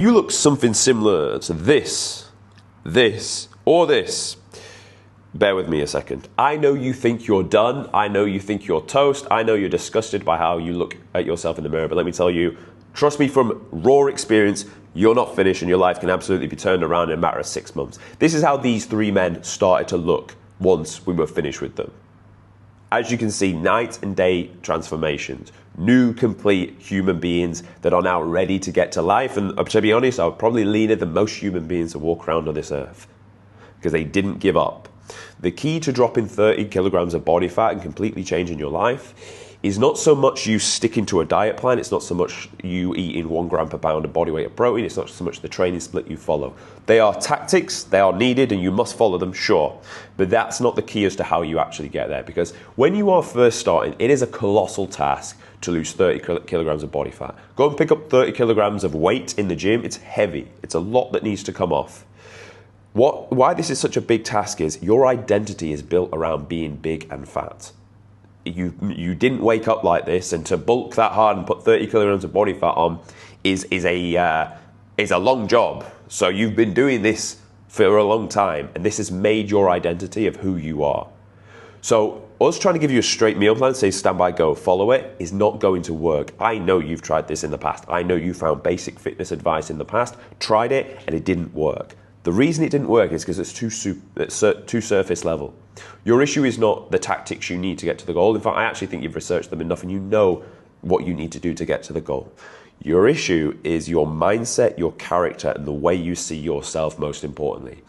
You look something similar to this, or this. Bear with me a second. I know you think you're done. I know you think you're toast. I know you're disgusted by how you look at yourself in the mirror. But let me tell you, trust me from raw experience, you're not finished and your life can absolutely be turned around in a matter of 6 months. This is how these three men started to look once we were finished with them. As you can see, night and day transformations. New, complete human beings that are now ready to get to life. And to be honest, I would probably leaner than most human beings that walk around on this earth because they didn't give up. The key to dropping 30 kilograms of body fat and completely changing your life is not so much you sticking to a diet plan. It's not so much you eating 1 gram per pound of body weight of protein. It's not so much the training split you follow. They are tactics, they are needed, and you must follow them, sure. But that's not the key as to how you actually get there. Because when you are first starting, it is a colossal task to lose 30 kilograms of body fat. Go and pick up 30 kilograms of weight in the gym. It's heavy. It's a lot that needs to come off. Why this is such a big task is your identity is built around being big and fat. You didn't wake up like this, and to bulk that hard and put 30 kilograms of body fat on is a long job. So you've been doing this for a long time, and this has made your identity of who you are. So us trying to give you a straight meal plan, say stand by, go, follow it, is not going to work. I know you've tried this in the past. I know you found basic fitness advice in the past, tried it, and it didn't work. The reason it didn't work is because it's too surface level. Your issue is not the tactics you need to get to the goal. In fact, I actually think you've researched them enough and you know what you need to do to get to the goal. Your issue is your mindset, your character, and the way you see yourself, most importantly.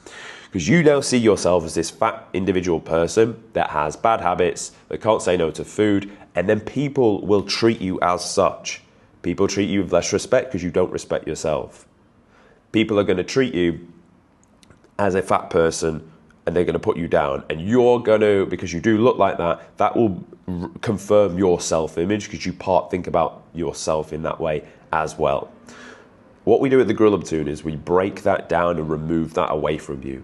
Because you now see yourself as this fat individual person that has bad habits, that can't say no to food, and then people will treat you as such. People treat you with less respect because you don't respect yourself. People are going to treat you as a fat person, and they're going to put you down, and you're going to, because you do look like that, that will confirm your self-image because you think about yourself in that way as well. What we do at the Platoon is we break that down and remove that away from you.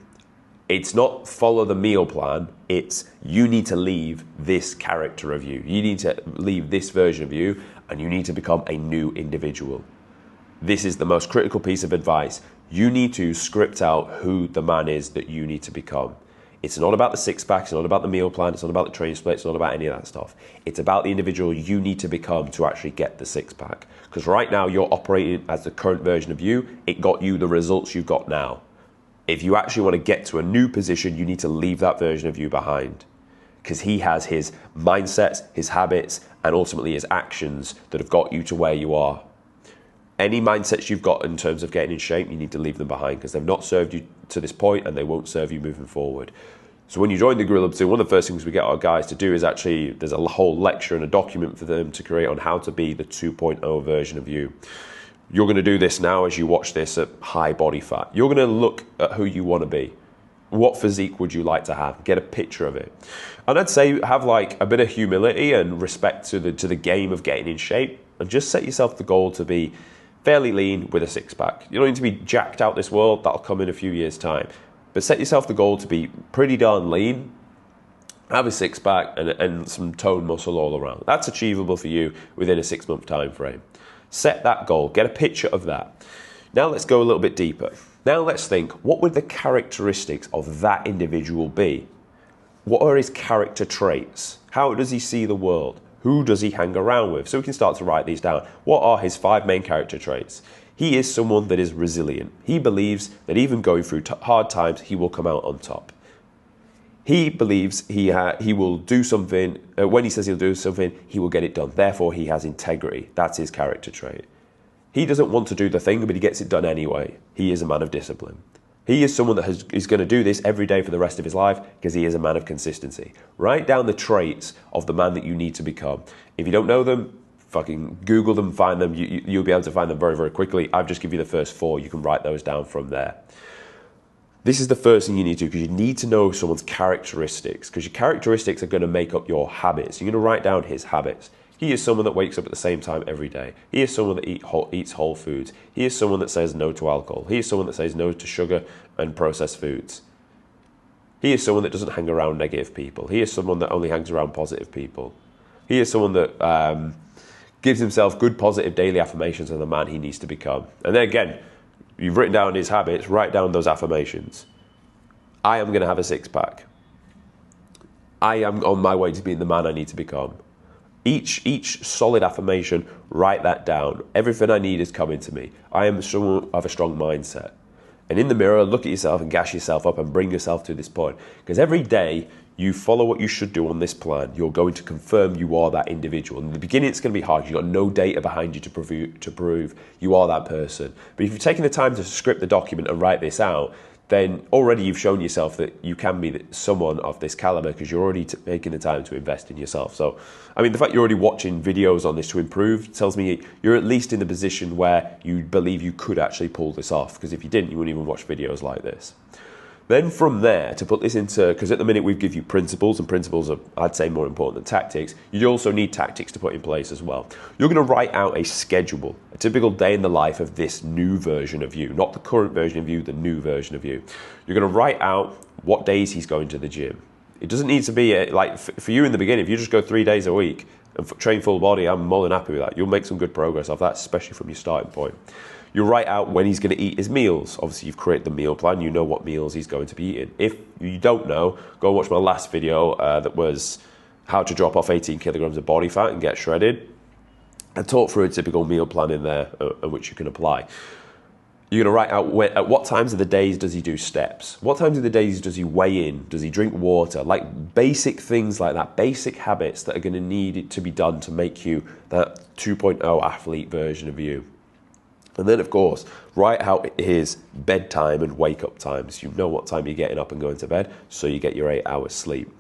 It's not follow the meal plan, it's you need to leave this character of you. You need to leave this version of you, and you need to become a new individual. This is the most critical piece of advice. You need to script out who the man is that you need to become. It's not about the six-pack, it's not about the meal plan, it's not about the training split, it's not about any of that stuff. It's about the individual you need to become to actually get the six-pack. Because right now you're operating as the current version of you. It got you the results you've got now. If you actually want to get to a new position, you need to leave that version of you behind. Because he has his mindsets, his habits, and ultimately his actions that have got you to where you are. Any mindsets you've got in terms of getting in shape, you need to leave them behind because they've not served you to this point and they won't serve you moving forward. So when you join the Gorilla Platoon, one of the first things we get our guys to do is actually, there's a whole lecture and a document for them to create on how to be the 2.0 version of you. You're going to do this now as you watch this at high body fat. You're going to look at who you want to be. What physique would you like to have? Get a picture of it. And I'd say have like a bit of humility and respect to the game of getting in shape, and just set yourself the goal to be fairly lean with a six-pack. You don't need to be jacked out this world. That'll come in a few years' time. But set yourself the goal to be pretty darn lean, have a six-pack and some toned muscle all around. That's achievable for you within a 6-month time frame. Set that goal. Get a picture of that. Now let's go a little bit deeper. Now let's think, what would the characteristics of that individual be? What are his character traits? How does he see the world? Who does he hang around with? So we can start to write these down. What are his 5 main character traits? He is someone that is resilient. He believes that even going through hard times, he will come out on top. He believes he will do something. When he says he'll do something, he will get it done. Therefore, he has integrity. That's his character trait. He doesn't want to do the thing, but he gets it done anyway. He is a man of discipline. He is someone that is going to do this every day for the rest of his life because he is a man of consistency. Write down the traits of the man that you need to become. If you don't know them, fucking Google them, find them. You'll be able to find them very, very quickly. I've just given you the first 4. You can write those down from there. This is the first thing you need to do because you need to know someone's characteristics, because your characteristics are going to make up your habits. You're going to write down his habits. He is someone that wakes up at the same time every day. He is someone that eats whole foods. He is someone that says no to alcohol. He is someone that says no to sugar and processed foods. He is someone that doesn't hang around negative people. He is someone that only hangs around positive people. He is someone that gives himself good positive daily affirmations of the man he needs to become. And then again, you've written down his habits, write down those affirmations. I am going to have a six-pack. I am on my way to being the man I need to become. Each solid affirmation, write that down. Everything I need is coming to me. I am someone of a strong mindset. And in the mirror, look at yourself and gas yourself up and bring yourself to this point. Because every day you follow what you should do on this plan, you're going to confirm you are that individual. In the beginning, it's going to be hard. You've got no data behind you to prove you are that person. But if you've taken the time to script the document and write this out, then already you've shown yourself that you can be someone of this caliber because you're already making the time to invest in yourself. So, I mean, the fact you're already watching videos on this to improve tells me you're at least in the position where you believe you could actually pull this off, because if you didn't, you wouldn't even watch videos like this. Then from there, to put this into, because at the minute we give you principles, and principles are, I'd say, more important than tactics, you also need tactics to put in place as well. You're going to write out a schedule, a typical day in the life of this new version of you, not the current version of you, the new version of you. You're going to write out what days he's going to the gym. It doesn't need to be, like, for you in the beginning, if you just go 3 days a week and train full body, I'm more than happy with that. You'll make some good progress off that, especially from your starting point. You write out when he's going to eat his meals. Obviously, you've created the meal plan. You know what meals he's going to be eating. If you don't know, go and watch my last video that was how to drop off 18 kilograms of body fat and get shredded. I talked through a typical meal plan in there, which you can apply. You're going to write out at what times of the days does he do steps? What times of the days does he weigh in? Does he drink water? Like basic things like that, basic habits that are going to need it to be done to make you that 2.0 athlete version of you. And then, of course, write out his bedtime and wake-up times. You know what time you're getting up and going to bed, so you get your 8 hours sleep.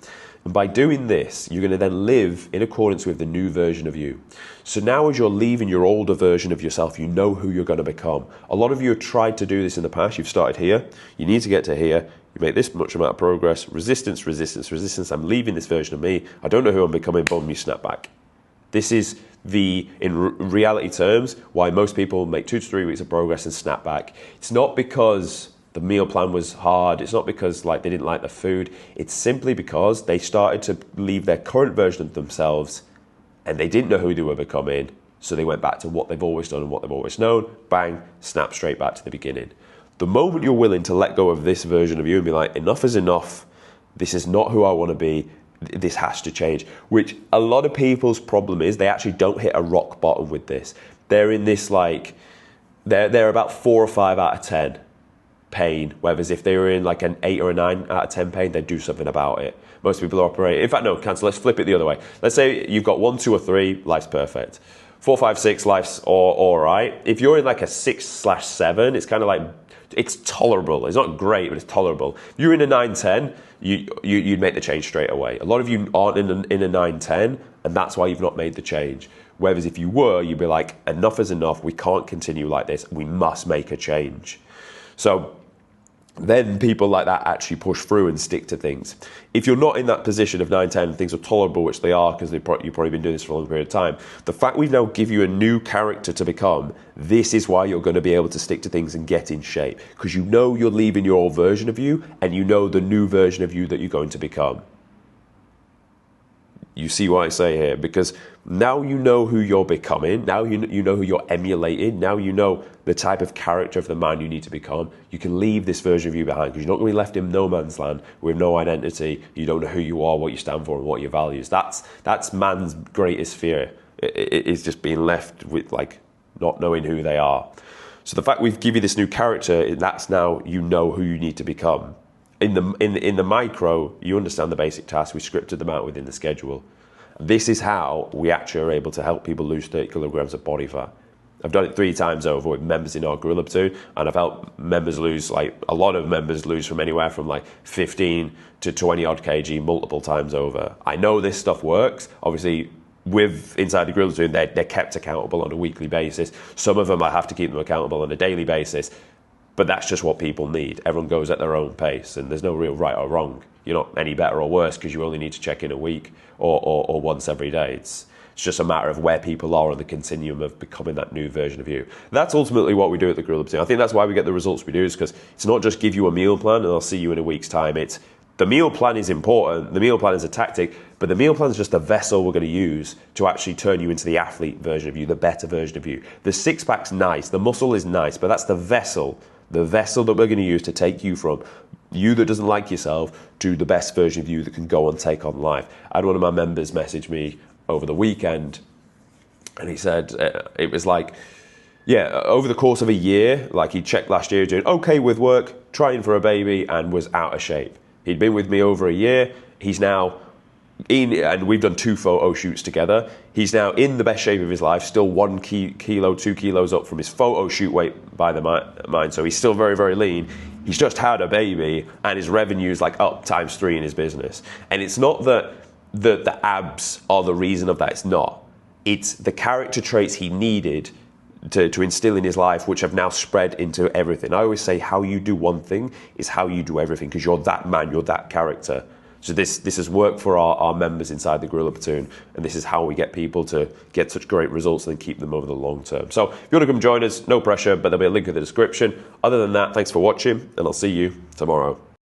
And by doing this, you're going to then live in accordance with the new version of you. So now as you're leaving your older version of yourself, you know who you're going to become. A lot of you have tried to do this in the past. You've started here. You need to get to here. You make this much amount of progress. Resistance, resistance, resistance. I'm leaving this version of me. I don't know who I'm becoming. Boom, you snap back. This is in reality terms, why most people make 2 to 3 weeks of progress and snap back. It's not because the meal plan was hard. It's not because they didn't like the food. It's simply because they started to leave their current version of themselves and they didn't know who they were becoming. So they went back to what they've always done and what they've always known. Bang, snap straight back to the beginning. The moment you're willing to let go of this version of you and be like, enough is enough. This is not who I want to be. This has to change, which a lot of people's problem is they actually don't hit a rock bottom with this. They're in this they're about 4 or 5 out of 10 pain, whereas if they were in like an 8 or a 9 out of 10 pain, they'd do something about it. Most people operate, in fact, no, cancel, let's flip it the other way. Let's say you've got 1, 2 or 3, life's perfect. 4, 5, 6, life's all right. If you're in like a 6/7, it's kind of like, it's tolerable. It's not great, but it's tolerable. If you're in a 9-10, you'd make the change straight away. A lot of you aren't in a 9-10, and that's why you've not made the change. Whereas if you were, you'd be like, enough is enough. We can't continue like this. We must make a change. So then people like that actually push through and stick to things. If you're not in that position of 9-10 and things are tolerable, which they are because you've probably been doing this for a long period of time, the fact we now give you a new character to become, this is why you're going to be able to stick to things and get in shape. Because you know you're leaving your old version of you and you know the new version of you that you're going to become. You see what I say here? Because now you know who you're becoming. Now you know who you're emulating. Now you know the type of character of the man you need to become. You can leave this version of you behind because you're not going to be left in no man's land with no identity. You don't know who you are, what you stand for, and what your values. That's man's greatest fear. It is just being left with not knowing who they are. So the fact we've given you this new character, that's now you know who you need to become. In the micro, you understand the basic tasks. We scripted them out within the schedule. This is how we actually are able to help people lose 30 kilograms of body fat. I've done it 3 times over with members in our Gorilla Platoon, and I've helped members lose, a lot of members lose from anywhere from 15 to 20 odd kg multiple times over. I know this stuff works. Obviously, inside the Gorilla Platoon, they're kept accountable on a weekly basis. Some of them I have to keep them accountable on a daily basis. But that's just what people need. Everyone goes at their own pace, and there's no real right or wrong. You're not any better or worse because you only need to check in a week or once every day. It's just a matter of where people are on the continuum of becoming that new version of you. That's ultimately what we do at the Gorilla Platoon. I think that's why we get the results we do, is because it's not just give you a meal plan and I'll see you in a week's time. It's The meal plan is important. The meal plan is a tactic, but the meal plan is just a vessel we're going to use to actually turn you into the athlete version of you, the better version of you. The six-pack's nice, the muscle is nice, but that's the vessel that we're going to use to take you from you that doesn't like yourself to the best version of you that can go and take on life. I had one of my members message me over the weekend, and he said, it was like, yeah, over the course of a year, like he checked last year, doing okay with work, trying for a baby, and was out of shape. He'd been with me over a year. He's now in, and we've done 2 photo shoots together. He's now in the best shape of his life, still 1 kilo, 2 kilos up from his photo shoot weight by the mine. So he's still very, very lean. He's just had a baby, and his revenue's like up ×3 in his business. And it's not that the abs are the reason of that. It's not. It's the character traits he needed to instill in his life, which have now spread into everything. I always say how you do one thing is how you do everything, because you're that man, you're that character. So this has worked for our members inside the Gorilla Platoon, and this is how we get people to get such great results and keep them over the long term. So if you want to come join us, no pressure, but there'll be a link in the description. Other than that, thanks for watching, and I'll see you tomorrow.